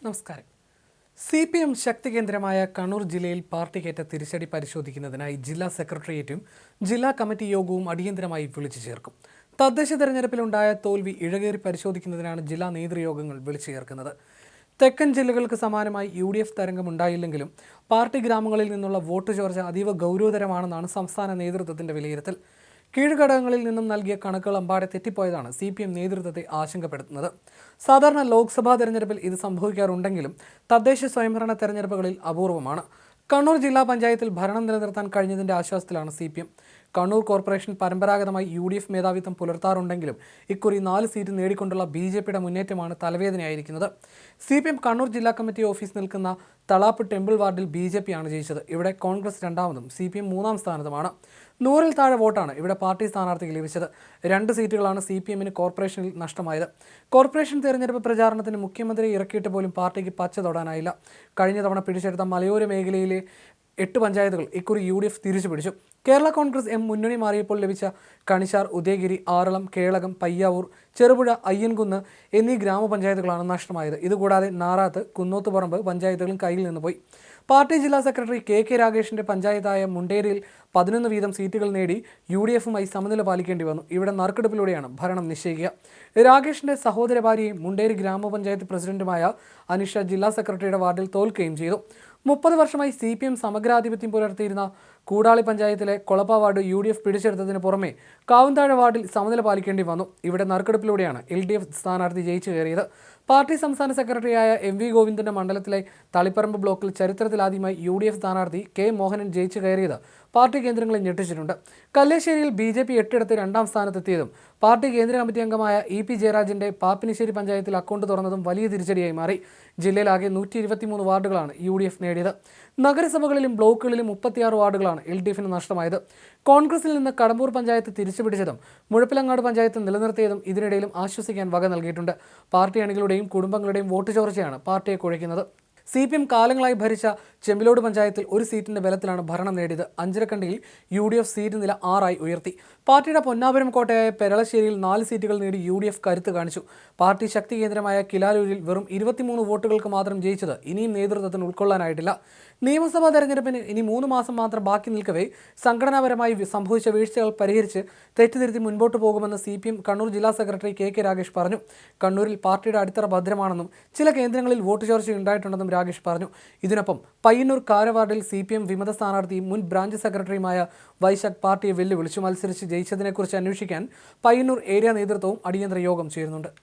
നമസ്കാരം. CPM ശക്തി കേന്ദ്രമായ കണ്ണൂർ ജില്ലയിൽ പാർട്ടിക്കേറ്റ തിരിച്ചടി പരിശോധിക്കുന്നതിനായി ജില്ലാ സെക്രട്ടേറിയറ്റും ജില്ലാ കമ്മിറ്റി യോഗവും അടിയന്തരമായി വിളിച്ചു ചേർക്കും. തദ്ദേശ തെരഞ്ഞെടുപ്പിലുണ്ടായ തോൽവി ഇഴകേറി പരിശോധിക്കുന്നതിനാണ് ജില്ലാ നേതൃയോഗങ്ങൾ വിളിച്ചു ചേർക്കുന്നത്. തെക്കൻ ജില്ലകൾക്ക് സമാനമായി UDF തരംഗമുണ്ടായില്ലെങ്കിലും പാർട്ടി ഗ്രാമങ്ങളിൽ നിന്നുള്ള വോട്ട് ചോർച്ച അതീവ ഗൗരവതരമാണെന്നാണ് സംസ്ഥാന നേതൃത്വത്തിന്റെ വിലയിരുത്തൽ. കീഴ്ഘടകങ്ങളിൽ നിന്നും നൽകിയ കണക്കുകൾ അമ്പാടെ തെറ്റിപ്പോയതാണ് CPM നേതൃത്വത്തെ ആശങ്കപ്പെടുത്തുന്നത്. സാധാരണ ലോക്സഭാ തെരഞ്ഞെടുപ്പിൽ ഇത് സംഭവിക്കാറുണ്ടെങ്കിലും തദ്ദേശ സ്വയംഭരണ തെരഞ്ഞെടുപ്പുകളിൽ അപൂർവമാണ്. കണ്ണൂർ ജില്ലാ പഞ്ചായത്തിൽ ഭരണം നിലനിർത്താൻ കഴിഞ്ഞതിന്റെ ആശ്വാസത്തിലാണ് CPM. കണ്ണൂർ കോർപ്പറേഷൻ പരമ്പരാഗതമായി UDF മേധാവിത്വം പുലർത്താറുണ്ടെങ്കിലും ഇക്കുറി 4 സീറ്റ് നേടിക്കൊണ്ടുള്ള BJPയുടെ മുന്നേറ്റമാണ് തലവേദനയായിരിക്കുന്നത്. CPM കണ്ണൂർ ജില്ലാ കമ്മിറ്റി ഓഫീസ് നിൽക്കുന്ന തളാപ്പ് ടെമ്പിൾ വാർഡിൽ BJP ആണ് ജയിച്ചത്. ഇവിടെ കോൺഗ്രസ് രണ്ടാമതും CPM മൂന്നാം സ്ഥാനത്തുമാണ്. 100-ൽ താഴെ വോട്ടാണ് ഇവിടെ പാർട്ടി സ്ഥാനാർത്ഥിക്ക് ലഭിച്ചത്. 2 സീറ്റുകളാണ് CPMന് കോർപ്പറേഷനിൽ നഷ്ടമായത്. കോർപ്പറേഷൻ തെരഞ്ഞെടുപ്പ് പ്രചാരണത്തിന് മുഖ്യമന്ത്രിയെ ഇറക്കിയിട്ട് പോലും പാർട്ടിക്ക് പച്ച തൊടാനായില്ല. കഴിഞ്ഞ തവണ പിടിച്ചെടുത്ത മലയോര മേഖലയിലെ 8 പഞ്ചായത്തുകൾ ഇക്കുറി UDF തിരിച്ചു പിടിച്ചു. കേരള കോൺഗ്രസ് M മുന്നണി മാറിയപ്പോൾ ലഭിച്ച കണിച്ചാർ, ഉദയഗിരി, ആറളം, കേളകം, പയ്യാവൂർ, ചെറുപുഴ, അയ്യൻകുന്ന് എന്നീ ഗ്രാമപഞ്ചായത്തുകളാണ് നഷ്ടമായത്. ഇതുകൂടാതെ നാറാത്ത്, കുന്നോത്തുപറമ്പ് പഞ്ചായത്തുകളും കയ്യിൽ നിന്ന് പോയി. പാർട്ടി ജില്ലാ സെക്രട്ടറി KK രാഗേഷിന്റെ പഞ്ചായത്തായ മുണ്ടേരിയിൽ 11 വീതം സീറ്റുകൾ നേടി UDFുമായി സമനില പാലിക്കേണ്ടി വന്നു. ഇവിടെ നറുക്കെടുപ്പിലൂടെയാണ് ഭരണം നിശ്ചയിക്കുക. രാഗേഷിന്റെ സഹോദര ഭാര്യയും മുണ്ടേരി ഗ്രാമപഞ്ചായത്ത് പ്രസിഡന്റുമായ അനിഷ ജില്ലാ സെക്രട്ടറിയുടെ വാർഡിൽ തോൽക്കുകയും ചെയ്തു. 30 വർഷമായി CPM സമഗ്രാധിപത്യം പുലർത്തിയിരുന്ന കൂടാളി പഞ്ചായത്തിലെ കൊളപ്പ വാർഡ് UDF പിടിച്ചെടുത്തതിന് പുറമെ കാവുംതാഴ വാർഡിൽ സമനില പാലിക്കേണ്ടി വന്നു. ഇവിടെ നറുക്കെടുപ്പിലൂടെയാണ് LDF സ്ഥാനാർത്ഥി ജയിച്ചു കയറിയത്. പാർട്ടി സംസ്ഥാന സെക്രട്ടറിയായ MV ഗോവിന്ദന്റെ മണ്ഡലത്തിലെ തളിപ്പറമ്പ് ബ്ലോക്കിൽ ചരിത്രത്തിലാദ്യമായി UDF സ്ഥാനാർത്ഥി K മോഹനൻ ജയിച്ചു കയറിയത് പാർട്ടി കേന്ദ്രങ്ങളെ ഞെട്ടിച്ചിട്ടുണ്ട്. കല്ലേശ്ശേരിയിൽ BJP 8 2ാം സ്ഥാനത്തെത്തിയതും പാർട്ടി കേന്ദ്ര കമ്മിറ്റി അംഗമായ EP ജയരാജന്റെ പാപ്പിനിശ്ശേരി പഞ്ചായത്തിൽ അക്കൗണ്ട് തുറന്നതും വലിയ തിരിച്ചടിയായി മാറി. ജില്ലയിലാകെ 123 വാർഡുകളാണ് UDF നേടിയത്. നഗരസഭകളിലും ബ്ലോക്കുകളിലും 36 വാർഡുകളാണ് LDFന് നഷ്ടമായത്. കോൺഗ്രസിൽ നിന്ന് കടമ്പൂർ പഞ്ചായത്ത് തിരിച്ചുപിടിച്ചതും മുഴപ്പിലങ്ങാട് പഞ്ചായത്ത് നിലനിർത്തിയതും ഇതിനിടയിലും ആശ്വസിക്കാൻ വക നൽകിയിട്ടുണ്ട്. പാർട്ടി അണികളുടെയും കുടുംബങ്ങളുടെയും വോട്ട് ചോർച്ചയാണ് പാർട്ടിയെ കുഴയ്ക്കുന്നത്. CPM കാലങ്ങളായി ഭരിച്ച ചെമ്പിലോട് പഞ്ചായത്തിൽ 1 സീറ്റിന്റെ ബലത്തിലാണ് ഭരണം നേടിയത്. അഞ്ചരക്കണ്ടിയിൽ UDF സീറ്റ് നില 6 ഉയർത്തി. പാർട്ടിയുടെ പൊന്നാപുരം കോട്ടയായ പെരളശ്ശേരിയിൽ 4 സീറ്റുകൾ നേടി UDF കരുത്ത് കാണിച്ചു. പാർട്ടി ശക്തി കേന്ദ്രമായ കിലാലൂരിൽ വെറും 23 വോട്ടുകൾക്ക് മാത്രം ജയിച്ചത് ഇനിയും നേതൃത്വത്തിന് ഉൾക്കൊള്ളാനായിട്ടില്ല. നിയമസഭാ തെരഞ്ഞെടുപ്പിന് ഇനി 3 മാസം മാത്രം ബാക്കി നിൽക്കവേ സംഘടനാപരമായി സംഭവിച്ച വീഴ്ചകൾ പരിഹരിച്ച് തെറ്റുതിരുത്തി മുൻപോട്ട് പോകുമെന്ന് CPM കണ്ണൂർ ജില്ലാ സെക്രട്ടറി KK രാഗേഷ് പറഞ്ഞു. കണ്ണൂരിൽ പാർട്ടിയുടെ അടിത്തറ ഭദ്രമാണെന്നും ചില കേന്ദ്രങ്ങളിൽ വോട്ട് ചോർച്ച ഉണ്ടായിട്ടുണ്ടെന്നും രാഗേഷ് പറഞ്ഞു. ഇതിനൊപ്പം പയ്യന്നൂർ കാരവാർഡിൽ CPM വിമത സ്ഥാനാർത്ഥിയും മുൻ ബ്രാഞ്ച് സെക്രട്ടറിയുമായ വൈശാഖ് പാർട്ടിയെ വെല്ലുവിളിച്ചു. മത്സരിച്ച് ജയിച്ചതിനെക്കുറിച്ച് അന്വേഷിക്കാൻ പയ്യന്നൂർ ഏരിയ നേതൃത്വവും അടിയന്തര യോഗം ചേരുന്നുണ്ട്.